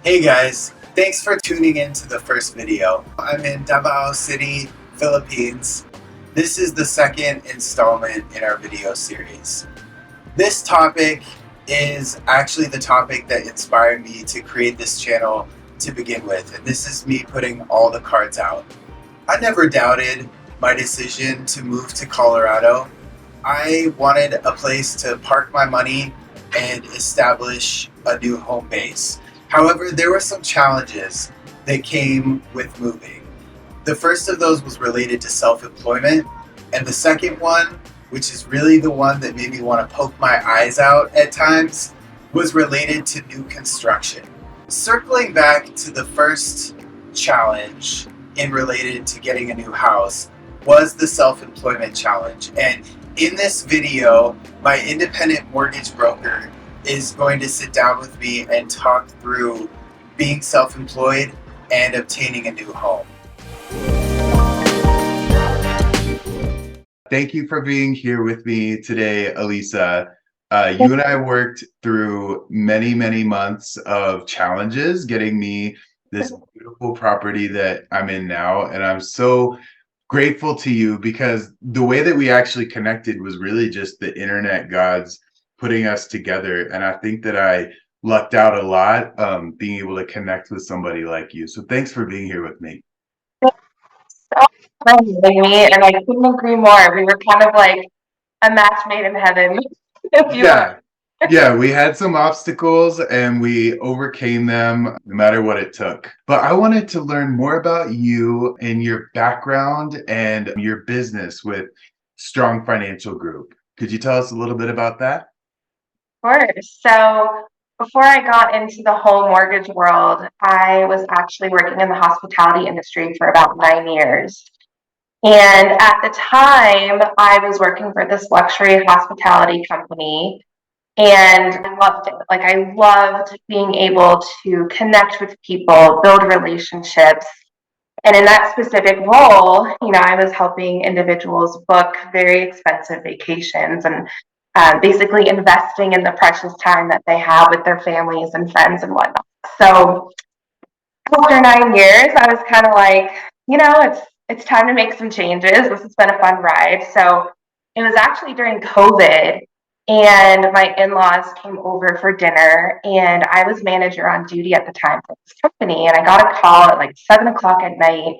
Hey guys, thanks for tuning in to the first video. I'm in Davao City, Philippines. This is the second installment in our video series. This topic is actually the topic that inspired me to create this channel to begin with, and this is me putting all the cards out. I never doubted my decision to move to Colorado. I wanted a place to park my money and establish a new home base. However, there were some challenges that came with moving. The first of those was related to self-employment, and the second one, which is really the one that made me want to poke my eyes out at times, was related to new construction. Circling back to the first challenge in related to getting a new house was the self-employment challenge. And in this video, my independent mortgage broker is going to sit down with me and talk through being self-employed and obtaining a new home. Thank you for being here with me today, Alisa. You and I worked through many, many months of challenges getting me this beautiful property that I'm in now, and I'm so grateful to you because the way that we actually connected was really just the internet gods putting us together. And I think that I lucked out a lot being able to connect with somebody like you. So thanks for being here with me. So me, and I couldn't agree more. We were kind of like a match made in heaven, if you will. Yeah. Yeah, we had some obstacles and we overcame them no matter what it took. But I wanted to learn more about you and your background and your business with Strong Financial Group. Could you tell us a little bit about that? Of course. So before I got into the whole mortgage world, I was actually working in the hospitality industry for about 9 years. And at the time, I was working for this luxury hospitality company. And I loved it. Like, I loved being able to connect with people, build relationships. And in that specific role, I was helping individuals book very expensive vacations and basically investing in the precious time that they have with their families and friends and whatnot. So after 9 years, I was kind of like, it's time to make some changes. This has been a fun ride. So it was actually during COVID, and my in-laws came over for dinner, and I was manager on duty at the time for this company, and I got a call at like 7 o'clock at night.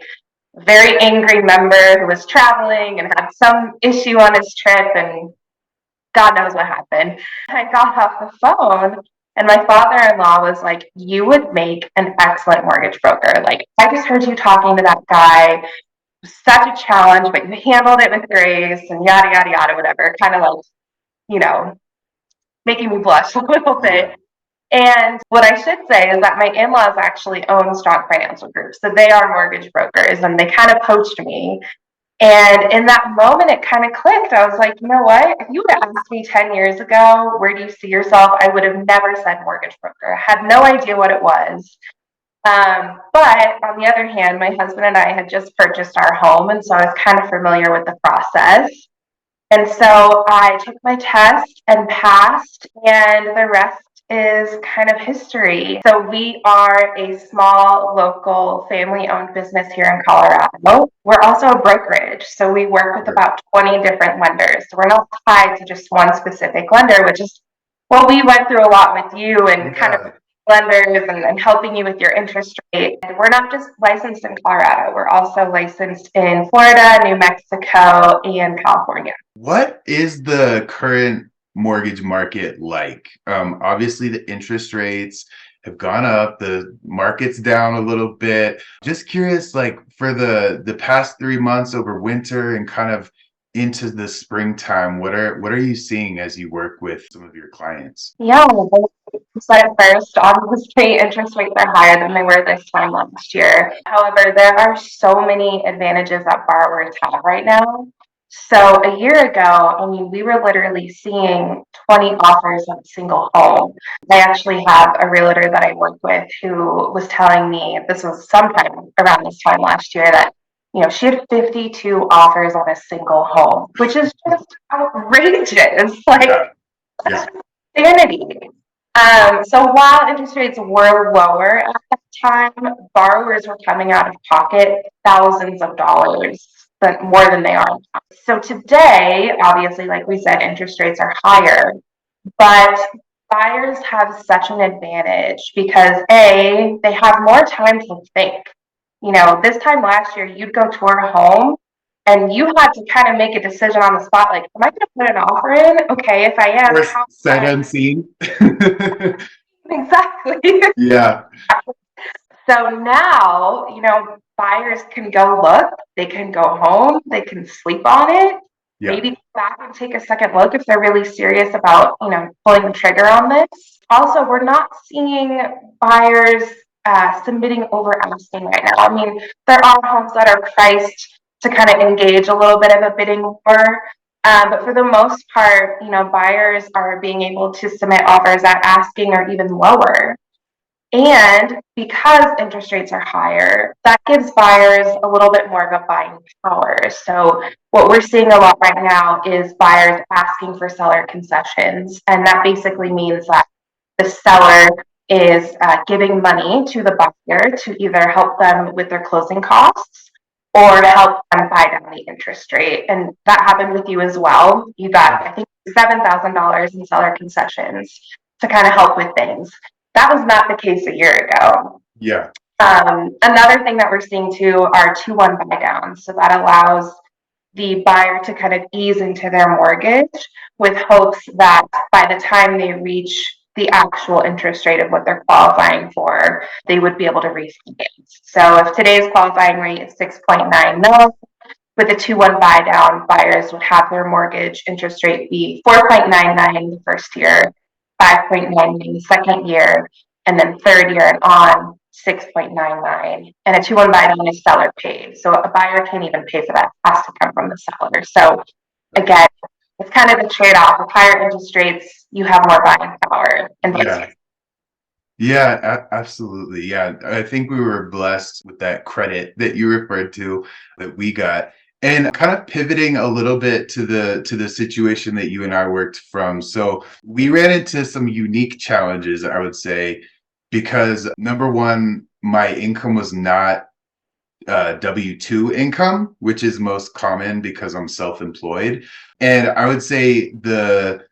A very angry member who was traveling and had some issue on his trip, and God knows what happened. I got off the phone, and my father-in-law was like, "You would make an excellent mortgage broker. Like, I just heard you talking to that guy. It was such a challenge, but you handled it with grace," and yada, yada, yada, whatever. Kind of like, you know, making me blush a little Yeah. bit. And what I should say is that my in-laws actually own Strong Financial Group. So they are mortgage brokers, and they kind of poached me. And in that moment, it kind of clicked. I was like, you know what? If you would have asked me 10 years ago, where do you see yourself? I would have never said mortgage broker. I had no idea what it was. But on the other hand, my husband and I had just purchased our home. And so I was kind of familiar with the process. And so I took my test and passed, and the rest is kind of history. So we are a small, local, family-owned business here in Colorado. We're also a brokerage, so we work with about 20 different lenders. So we're not tied to just one specific lender, which is what we went through a lot with you and kind of Yeah. lenders and helping you with your interest rate. And we're not just licensed in Colorado, we're also licensed in Florida, New Mexico, and California. What is the current mortgage market like? Obviously, the interest rates have gone up, the market's down a little bit. Just curious, like for the past 3 months over winter and kind of into the springtime, what are you seeing as you work with some of your clients? Yeah, so at first, obviously, interest rates are higher than they were this time last year. However, there are so many advantages that borrowers have right now. So a year ago, I mean, we were literally seeing 20 offers on a single home. I actually have a realtor that I work with who was telling me this was sometime around this time last year that she had 52 offers on a single home, which is just outrageous. Like, Yeah, yeah. that's insanity. So while interest rates were lower at that time, borrowers were coming out of pocket thousands of dollars more than they are now. So today, obviously, like we said, interest rates are higher, but buyers have such an advantage because A, they have more time to think. This time last year, you'd go tour a home and you had to kind of make a decision on the spot, like, am I going to put an offer in? Okay, if I am, Or how sight much? unseen. Exactly. Yeah. So now, buyers can go look, they can go home, they can sleep on it, Yeah. maybe go back and take a second look if they're really serious about, pulling the trigger on this. Also, we're not seeing buyers submitting over asking right now. I mean, there are homes that are priced to kind of engage a little bit of a bidding war. But for the most part, buyers are being able to submit offers at asking or even lower. And because interest rates are higher, that gives buyers a little bit more of a buying power. So what we're seeing a lot right now is buyers asking for seller concessions. And that basically means that the seller is giving money to the buyer to either help them with their closing costs or help them buy down the interest rate. And that happened with you as well. You got, I think, $7,000 in seller concessions to kind of help with things. That was not the case a year ago. Yeah. Another thing that we're seeing too are 2-1 buy downs. So that allows the buyer to kind of ease into their mortgage with hopes that by the time they reach the actual interest rate of what they're qualifying for, they would be able to refinance. So if today's qualifying rate is 6.9 mil, with a 2-1 buy down, buyers would have their mortgage interest rate be 4.99 the first year, 5.99 the second year, and then third year and on 6.99. And a 2-1 buy down is seller paid. So a buyer can't even pay for that. It has to come from the seller. So again, it's kind of the trade-off. With higher interest rates, you have more buying power. And Yeah. Yeah, absolutely. Yeah, I think we were blessed with that credit that you referred to that we got. And kind of pivoting a little bit to the situation that you and I worked from. So we ran into some unique challenges, I would say, because number one, my income was not W-2 income, which is most common because I'm self-employed. And I would say the,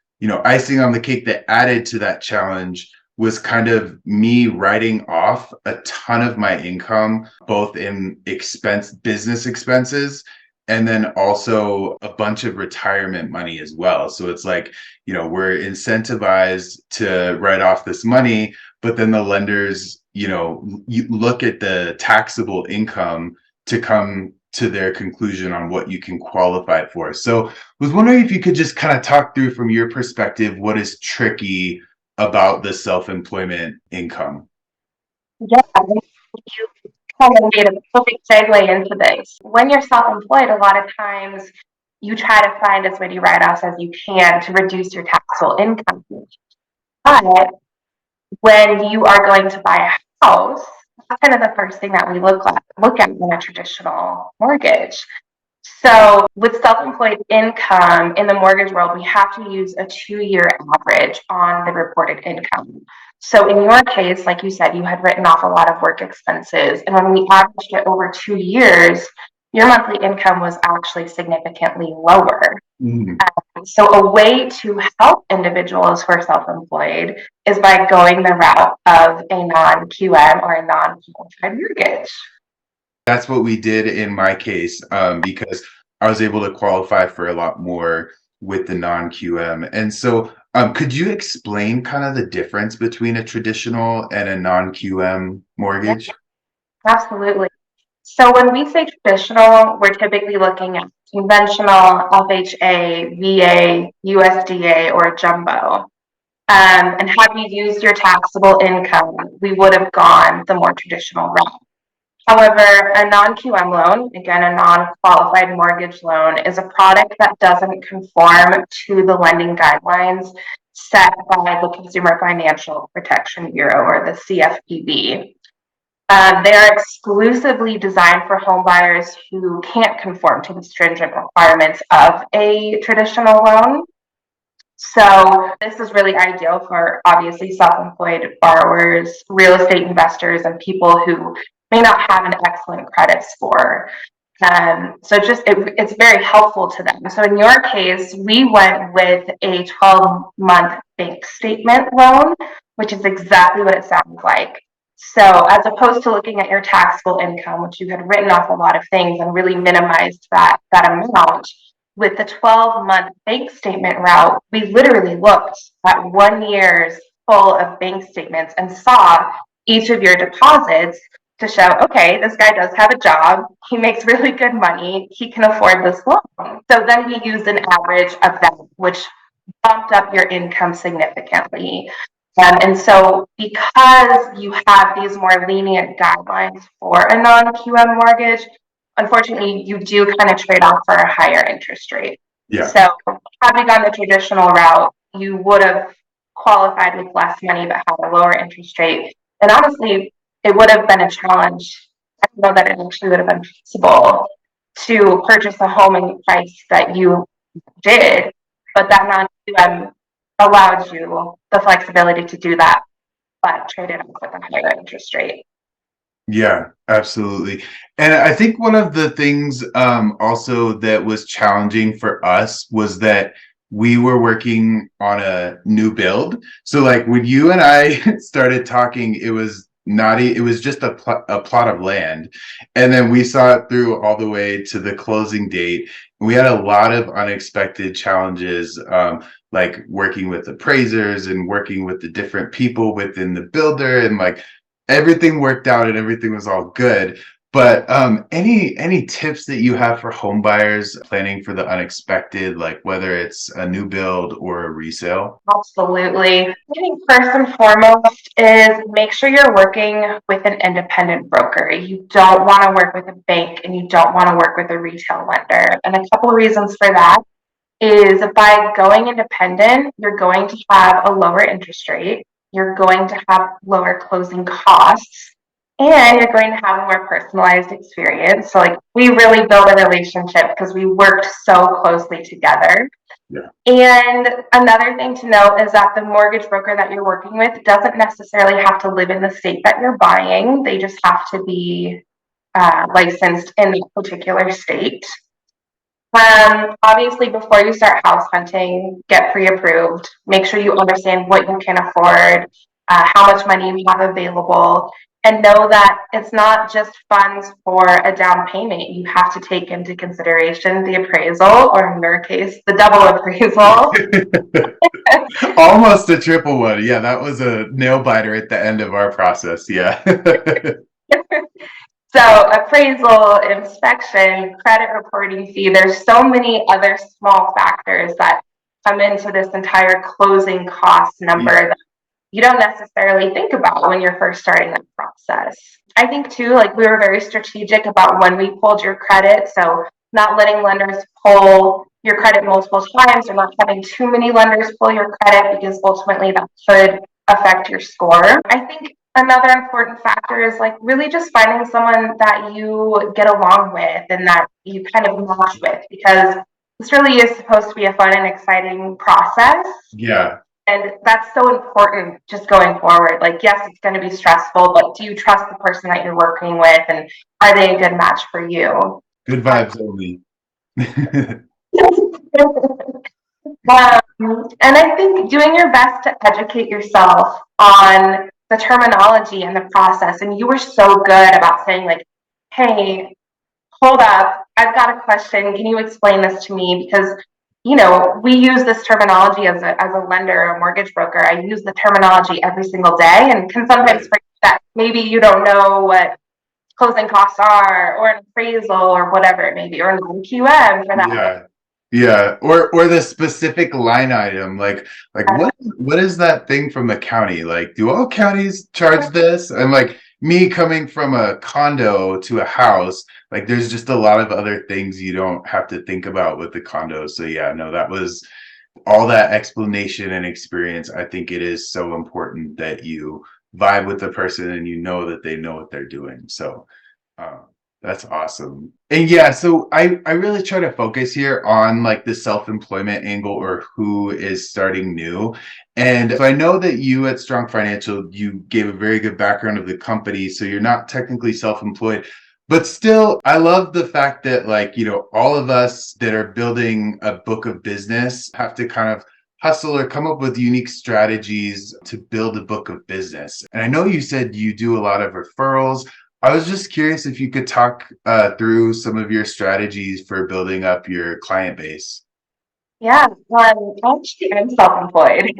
icing on the cake that added to that challenge was kind of me writing off a ton of my income, both in business expenses, and then also a bunch of retirement money as well. So it's like, we're incentivized to write off this money, but then the lenders, you look at the taxable income to come to their conclusion on what you can qualify for. So I was wondering if you could just kind of talk through from your perspective what is tricky about the self-employment income. yeah, you kind of made a perfect segue into this. When you're self-employed, a lot of times you try to find as many write-offs as you can to reduce your taxable income. But when you are going to buy a house, that's kind of the first thing that we look at in a traditional mortgage. So with self-employed income in the mortgage world, we have to use a 2-year average on the reported income. So in your case, like you said, you had written off a lot of work expenses. And when we averaged it over 2 years, your monthly income was actually significantly lower. Mm. So a way to help individuals who are self-employed is by going the route of a non-QM or a non-qualified mortgage. That's what we did in my case, because I was able to qualify for a lot more with the non-QM. And so, could you explain kind of the difference between a traditional and a non-QM mortgage? Absolutely. So when we say traditional, we're typically looking at conventional, FHA, VA, USDA, or jumbo. And had we used your taxable income, we would have gone the more traditional route. However, a non-QM loan, again, a non-qualified mortgage loan, is a product that doesn't conform to the lending guidelines set by the Consumer Financial Protection Bureau, or the CFPB. They are exclusively designed for home buyers who can't conform to the stringent requirements of a traditional loan. So this is really ideal for obviously self-employed borrowers, real estate investors, and people who may not have an excellent credit score. So it's very helpful to them. So in your case, we went with a 12-month bank statement loan, which is exactly what it sounds like. So as opposed to looking at your taxable income, which you had written off a lot of things and really minimized that amount, with the 12-month bank statement route, we literally looked at 1 year's full of bank statements and saw each of your deposits to show, okay, this guy does have a job, he makes really good money, he can afford this loan. So then we used an average of that, which bumped up your income significantly. And so because you have these more lenient guidelines for a non-QM mortgage, unfortunately, you do kind of trade off for a higher interest rate. Yeah. So had we gone the traditional route, you would have qualified with less money but had a lower interest rate. And honestly, it would have been a challenge. I don't know that it actually would have been possible to purchase a home in the price that you did, but that non-QM allowed you the flexibility to do that, but traded off with a higher interest rate. Yeah, absolutely. And I think one of the things also that was challenging for us was that we were working on a new build. So like when you and I started talking, it was it was just a plot of land. And then we saw it through all the way to the closing date. We had a lot of unexpected challenges, like working with appraisers and working with the different people within the builder, and like everything worked out and everything was all good. But any tips that you have for home buyers planning for the unexpected, like whether it's a new build or a resale? Absolutely. I think first and foremost is make sure you're working with an independent broker. You don't want to work with a bank and you don't want to work with a retail lender. And a couple of reasons for that is by going independent, you're going to have a lower interest rate, you're going to have lower closing costs, and you're going to have a more personalized experience. So like we really build a relationship because we worked so closely together. Yeah. And another thing to note is that the mortgage broker that you're working with doesn't necessarily have to live in the state that you're buying. They just have to be licensed in the particular state. Obviously, before you start house hunting, get pre-approved. Make sure you understand what you can afford, how much money you have available, and know that it's not just funds for a down payment. You have to take into consideration the appraisal, or in your case, the double appraisal. Almost a triple one. Yeah, that was a nail biter at the end of our process. Yeah. So appraisal, inspection, credit reporting fee, there's so many other small factors that come into this entire closing cost number that you don't necessarily think about when you're first starting that process. I think too, like we were very strategic about when we pulled your credit. So not letting lenders pull your credit multiple times or not having too many lenders pull your credit because ultimately that could affect your score. I think another important factor is like really just finding someone that you get along with and that you kind of match with, because this really is supposed to be a fun and exciting process. Yeah. And that's so important just going forward. Like, yes, it's going to be stressful, but do you trust the person that you're working with, and are they a good match for you? Good vibes only. And I think doing your best to educate yourself on the terminology and the process. And you were so good about saying, like, hey, hold up, I've got a question. Can you explain this to me? Because, you know, we use this terminology as a lender or a mortgage broker. I use the terminology every single day and can sometimes forget that maybe you don't know what closing costs are or an appraisal or whatever it may be, or an QM for that. Yeah. Yeah, or the specific line item, like what is that thing from the county? Like, do all counties charge this? And like me coming from a condo to a house, like there's just a lot of other things you don't have to think about with the condo. So yeah, no, that was all that explanation and experience. I think it is so important that you vibe with the person and you know that they know what they're doing. So That's awesome. And yeah, so I really try to focus here on like the self-employment angle or who is starting new. And so I know that you at Strong Financial, you gave a very good background of the company, so you're not technically self-employed. But still, I love the fact that like, all of us that are building a book of business have to kind of hustle or come up with unique strategies to build a book of business. And I know you said you do a lot of referrals. I was just curious if you could talk through some of your strategies for building up your client base. Yeah, actually, I'm self-employed.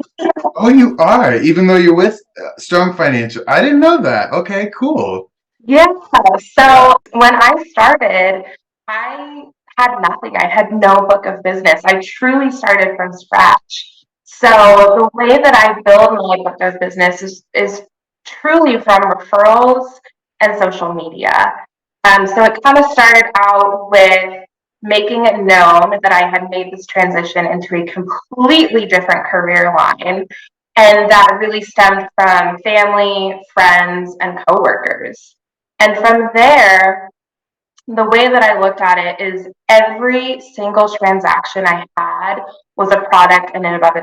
Oh, you are, even though you're with Strong Financial. I didn't know that. Okay, cool. Yeah, Yeah. so when I started, I had nothing. I had no book of business. I truly started from scratch. So the way that I build my book of business is truly from referrals and social media. So it kind of started out with making it known that I had made this transition into a completely different career line. And that really stemmed from family, friends, and coworkers. And from there, the way that I looked at it is every single transaction I had was a product in and of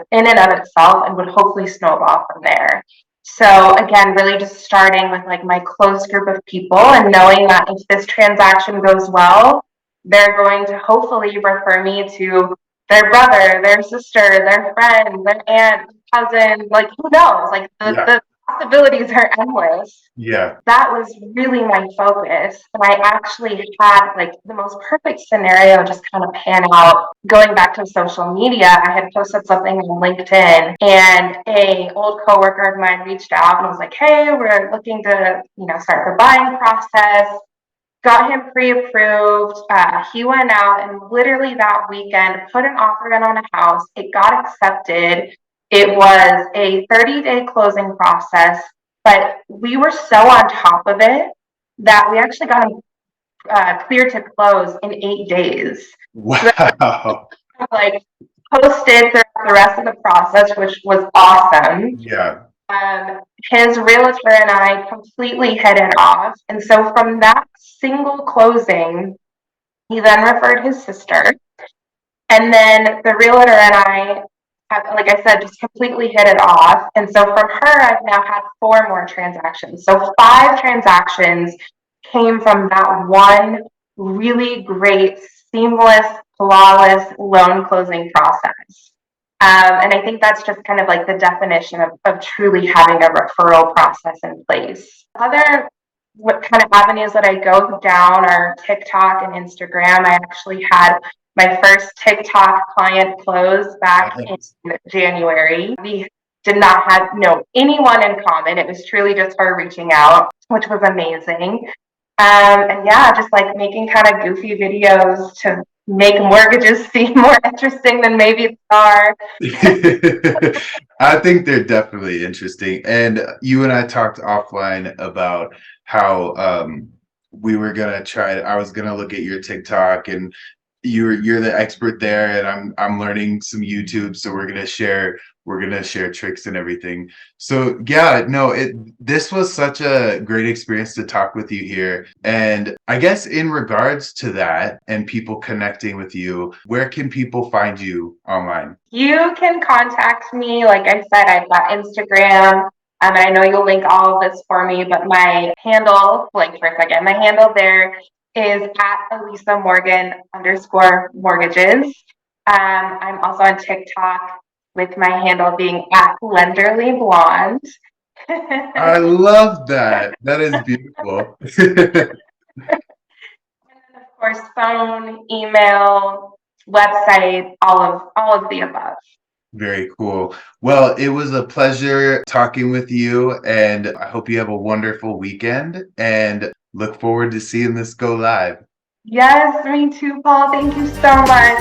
itself and would hopefully snowball from there. So again, really just starting with like my close group of people and knowing that if this transaction goes well, they're going to hopefully refer me to their brother, their sister, their friend, their aunt, cousin, like who knows? Like Yeah. the possibilities are endless. Yeah. That was really my focus. And I actually had like the most perfect scenario just kind of pan out. Going back to social media, I had posted something on LinkedIn and a old coworker of mine reached out and was like, hey, we're looking to, start the buying process. Got him pre-approved. He went out and literally that weekend put an offer in on a house. It got accepted. It was a 30-day closing process, but we were so on top of it that we actually got him cleared to close in 8 days. So Wow. that like posted throughout the rest of the process, which was awesome. Yeah. Um, his realtor and I completely hit it off. And so from that single closing, he then referred his sister. And then the realtor and I have, like I said, just completely hit it off. And so from her, I've now had 4 more transactions. So 5 transactions came from that one really great, seamless, flawless loan closing process. And I think that's just kind of like the definition of truly having a referral process in place. Other what kind of avenues that I go down are TikTok and Instagram. I actually had my first TikTok client close back in January. We did not have anyone in common. It was truly just her reaching out, which was amazing. And yeah, just like making kind of goofy videos to make mortgages seem more interesting than maybe they are. I think they're definitely interesting. And you and I talked offline about how we were gonna try. I was gonna look at your TikTok, and you're the expert there, and I'm learning some YouTube. So we're gonna share tricks and everything. So yeah, no, this was such a great experience to talk with you here. And I guess in regards to that and people connecting with you, where can people find you online? You can contact me. Like I said, I've got Instagram. And I know you'll link all of this for me, but my handle, blank for a second, my handle there is at Alisa Morgan _mortgages. I'm also on TikTok with my handle being at Lenderly Blonde. I love that. That is beautiful. Of course, phone, email, website, all of the above. Very cool. Well, it was a pleasure talking with you, and I hope you have a wonderful weekend and look forward to seeing this go live. Yes, me too, Paul. Thank you so much.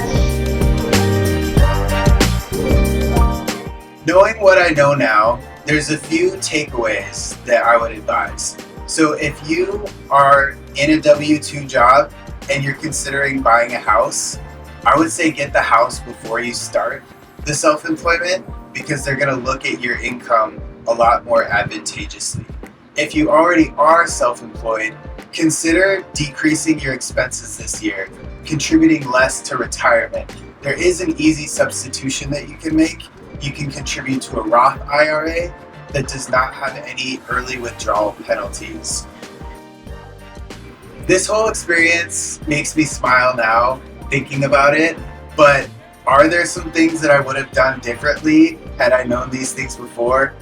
Knowing what I know now, there's a few takeaways that I would advise. So if you are in a W-2 job and you're considering buying a house, I would say get the house before you start the self-employment because they're going to look at your income a lot more advantageously. If you already are self-employed, Consider decreasing your expenses this year, contributing less to retirement. There is an easy substitution that you can make. You can contribute to a Roth IRA that does not have any early withdrawal penalties. This whole experience makes me smile now thinking about it, but are there some things that I would have done differently had I known these things before?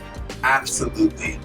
Absolutely.